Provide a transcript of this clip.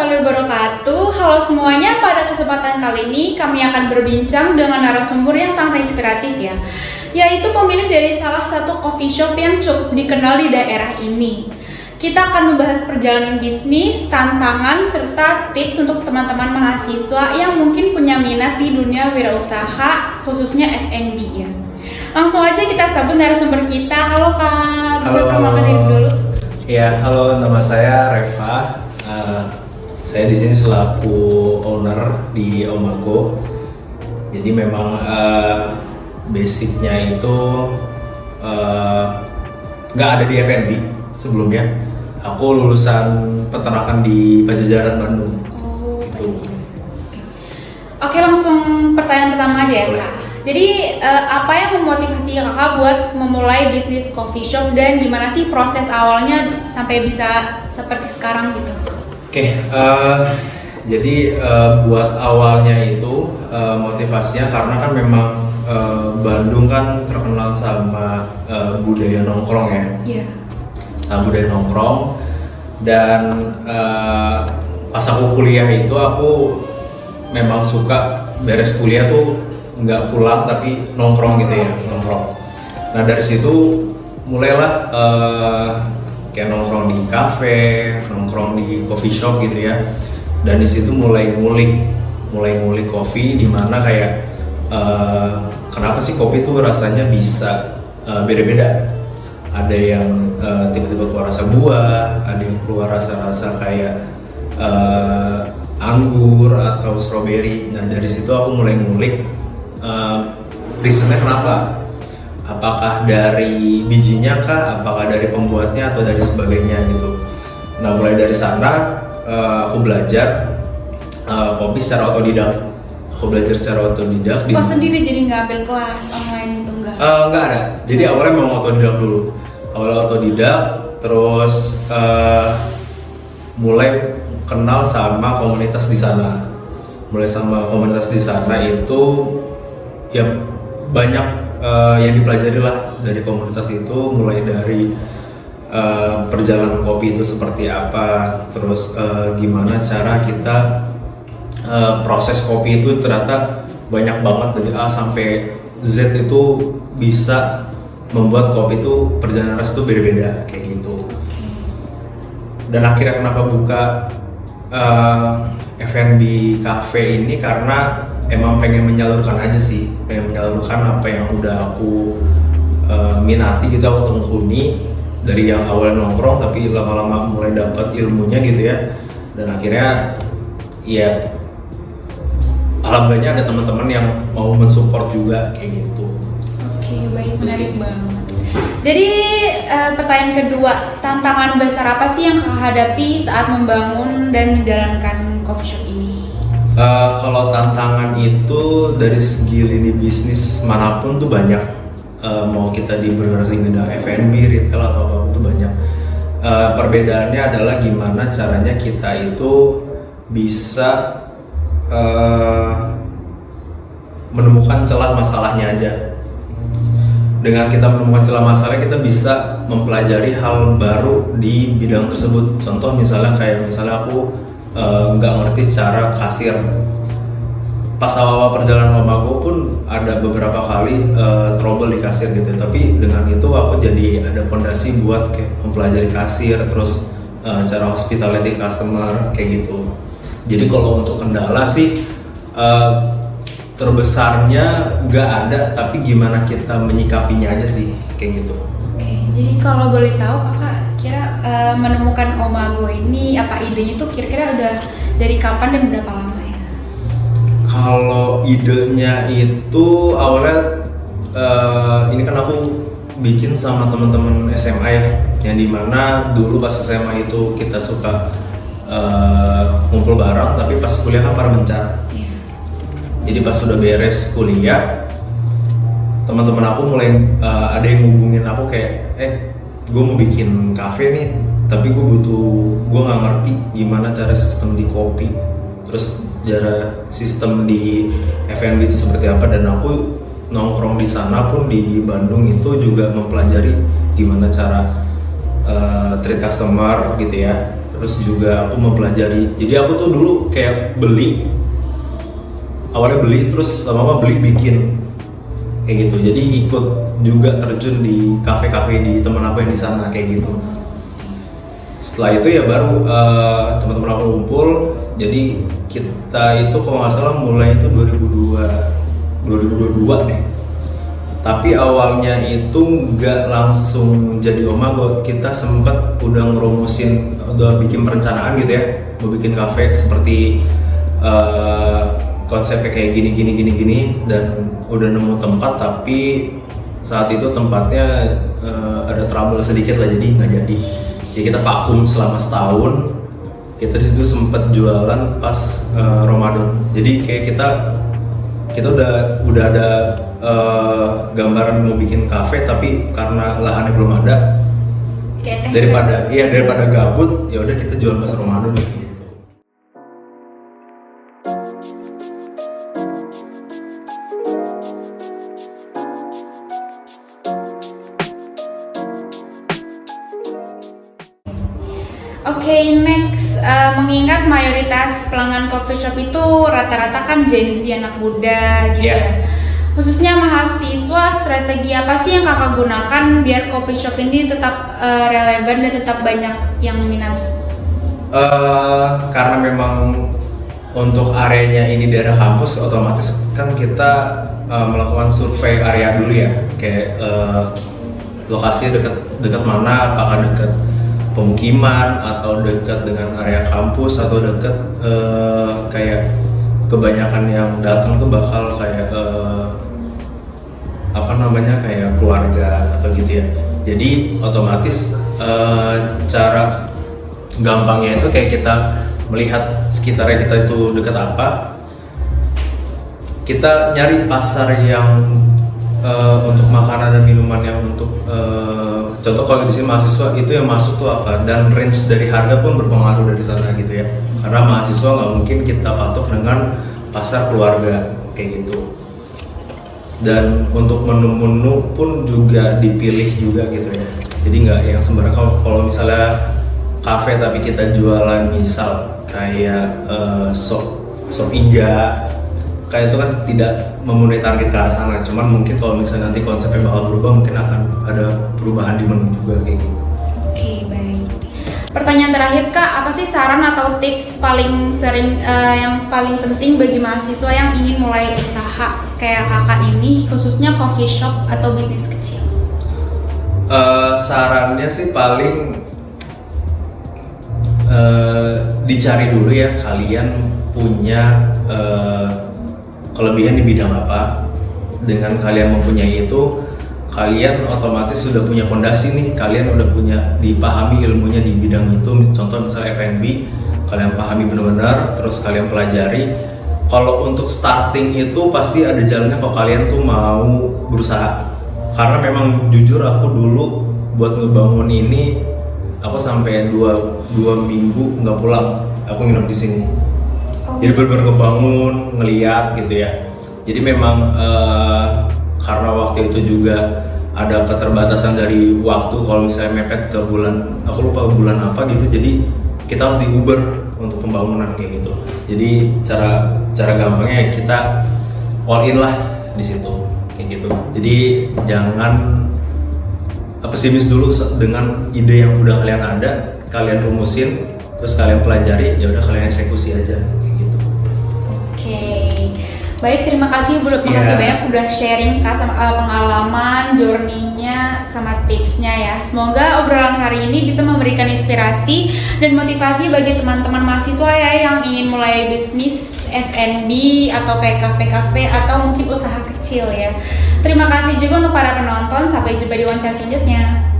warahmatullahi wabarakatuh. Halo semuanya, pada kesempatan kali ini kami akan berbincang dengan narasumber yang sangat inspiratif ya, yaitu pemilik dari salah satu coffee shop yang cukup dikenal di daerah ini. Kita akan membahas perjalanan bisnis, tantangan, serta tips untuk teman-teman mahasiswa yang mungkin punya minat di dunia wirausaha, khususnya F&B ya. Langsung aja kita sambut narasumber kita. Halo Kak, bisa perkenalkan diri dulu? Ya, halo, nama saya Reva. Saya di sini selaku owner di Omago. Jadi memang basicnya itu nggak ada di F&B sebelumnya. Aku lulusan peternakan di Pajajaran Bandung. Oh, itu. Oke, langsung pertanyaan pertama aja ya Kak. Jadi apa yang memotivasi kakak buat memulai bisnis coffee shop dan gimana sih proses awalnya sampai bisa seperti sekarang gitu? Oke, jadi buat awalnya itu motivasinya karena kan memang Bandung kan terkenal sama budaya nongkrong ya. Iya. Sama budaya nongkrong, dan pas aku kuliah itu aku memang suka beres kuliah tuh nggak pulang tapi nongkrong gitu ya, nongkrong. Nah dari situ mulailah kayak nongkrong di kafe, nongkrong di coffee shop gitu ya. Dan di situ mulai ngulik kopi, di mana kayak kenapa sih kopi tuh rasanya bisa beda-beda. Ada yang tiba-tiba keluar rasa buah, ada yang keluar rasa-rasa kayak anggur atau strawberry. Nah dari situ aku mulai ngulik. Reasonnya kenapa? Apakah dari bijinya kah? Apakah dari pembuatnya atau dari sebagainya gitu? Nah mulai dari sana aku belajar kopi secara otodidak. Aku belajar secara otodidak. Kok sendiri jadi nggak ambil kelas online itu enggak? Nggak ada. Jadi awalnya memang otodidak dulu. Awalnya otodidak, terus mulai kenal sama komunitas di sana. Mulai sama komunitas di sana itu ya banyak yang dipelajari lah dari komunitas itu, mulai dari perjalanan kopi itu seperti apa, terus gimana cara kita proses kopi itu ternyata banyak banget dari A sampai Z itu bisa membuat kopi itu perjalanan rasa itu beda-beda kayak gitu. Dan akhirnya kenapa buka F&B cafe ini karena emang pengen menyalurkan aja sih, pengen menyalurkan apa yang udah aku minati gitu, aku tekuni dari yang awalnya nongkrong tapi lama-lama mulai dapat ilmunya gitu ya. Dan akhirnya ya alhamdulillah ada teman-teman yang mau mensupport juga kayak gitu. Oke, baik, menarik banget. Jadi pertanyaan kedua, tantangan besar apa sih yang kakak hadapi saat membangun dan menjalankan coffee shop ini? Kalau tantangan itu dari segi lini bisnis manapun tuh banyak. Mau kita di bidang F&B, retail atau apapun tuh banyak. Perbedaannya adalah gimana caranya kita itu bisa menemukan celah masalahnya aja. Dengan kita menemukan celah masalahnya, kita bisa mempelajari hal baru di bidang tersebut. Contoh misalnya aku nggak ngerti cara kasir. Pas awal perjalanan Omago pun ada beberapa kali trouble di kasir gitu. Tapi dengan itu aku jadi ada fondasi buat kayak mempelajari kasir, terus cara hospitality customer kayak gitu. Jadi kalau untuk kendala sih terbesarnya nggak ada, tapi gimana kita menyikapinya aja sih kayak gitu. Oke, jadi kalau boleh tahu kakak kira menemukan Omago ini apa idenya tuh kira-kira udah dari kapan dan berapa lama ya? Kalau idenya itu awalnya ini kan aku bikin sama teman-teman SMA ya, yang dimana dulu pas SMA itu kita suka ngumpul bareng, tapi pas kuliah kan pada mencar. Yeah. Jadi pas udah beres kuliah, teman-teman aku mulai ada yang ngubungin aku kayak gue mau bikin cafe nih, tapi gue nggak ngerti gimana cara sistem di kopi, terus cara sistem di F&B itu seperti apa. Dan aku nongkrong di sana pun di Bandung itu juga mempelajari gimana cara treat customer gitu ya. terus juga aku mempelajari. Jadi aku tuh dulu kayak awalnya beli terus lama-lama beli bikin kayak gitu. Jadi ikut juga terjun di kafe-kafe di teman aku yang di sana kayak gitu. Setelah itu ya baru teman-teman aku ngumpul. Jadi kita itu kalau nggak salah mulai itu 2022 nih. Tapi awalnya itu nggak langsung jadi omago. Kita sempat udah udah bikin perencanaan gitu ya, mau bikin kafe seperti konsepnya kayak gini dan udah nemu tempat, tapi saat itu tempatnya ada trouble sedikit lah, jadi nggak jadi. Jadi kita vakum selama setahun. Kita di situ sempat jualan pas Ramadan. Jadi kayak kita udah ada gambaran mau bikin kafe, tapi karena lahannya belum ada, daripada gabut ya udah kita jual pas Ramadan gitu. Oke, next, mengingat mayoritas pelanggan coffee shop itu rata-rata kan Gen Z, anak muda gitu ya. Khususnya mahasiswa, strategi apa sih yang kakak gunakan biar coffee shop ini tetap relevan dan tetap banyak yang minat? Karena memang untuk areanya ini daerah kampus, otomatis kan kita melakukan survei area dulu ya, kayak lokasinya dekat mana, apakah dekat pemukiman atau dekat dengan area kampus atau dekat kayak kebanyakan yang datang tuh bakal kayak kayak keluarga atau gitu ya. Jadi otomatis cara gampangnya itu kayak kita melihat sekitarnya kita itu dekat apa, kita nyari pasar yang untuk makanan dan minuman yang untuk contoh kalau di sini mahasiswa itu yang masuk tuh apa, dan range dari harga pun berpengaruh dari sana gitu ya, karena mahasiswa nggak mungkin kita patok dengan pasar keluarga kayak gitu. Dan untuk menu-menu pun juga dipilih juga gitu ya, jadi nggak yang sembarang. Kalau misalnya kafe tapi kita jualan misal kayak sop iga, kayak itu kan tidak memenuhi target ke arah sana. Cuman mungkin kalau misalnya nanti konsepnya bakal berubah, mungkin akan ada perubahan di menu juga kayak gitu. Oke, baik. Pertanyaan terakhir Kak, apa sih saran atau tips paling sering yang paling penting bagi mahasiswa yang ingin mulai usaha kayak kakak ini, khususnya coffee shop atau bisnis kecil? Sarannya sih paling dicari dulu ya, kalian punya kelebihan di bidang apa. Dengan kalian mempunyai itu, kalian otomatis sudah punya fondasi nih, kalian udah punya dipahami ilmunya di bidang itu. Contoh misalnya F&B, kalian pahami benar-benar, terus kalian pelajari. Kalau untuk starting itu pasti ada jalannya kalau kalian tuh mau berusaha. Karena memang jujur aku dulu buat ngebangun ini, aku sampai dua minggu nggak pulang, aku nginep di sini. Jadi bener-bener kebangun, ngeliat gitu ya. Jadi memang karena waktu itu juga ada keterbatasan dari waktu, kalau misalnya mepet ke bulan, aku lupa bulan apa gitu, jadi kita harus di-Uber untuk pembangunan kayak gitu. Jadi cara gampangnya kita all in lah di situ kayak gitu. Jadi jangan pesimis dulu dengan ide yang udah kalian ada, kalian rumusin, terus kalian pelajari, ya udah kalian eksekusi aja. Baik, terima kasih Bu. Makasih banyak udah sharing Kak sama pengalaman, journey-nya sama tipsnya ya. Semoga obrolan hari ini bisa memberikan inspirasi dan motivasi bagi teman-teman mahasiswa ya yang ingin mulai bisnis F&B atau kayak kafe-kafe atau mungkin usaha kecil ya. Terima kasih juga untuk para penonton. Sampai jumpa di wawancara selanjutnya.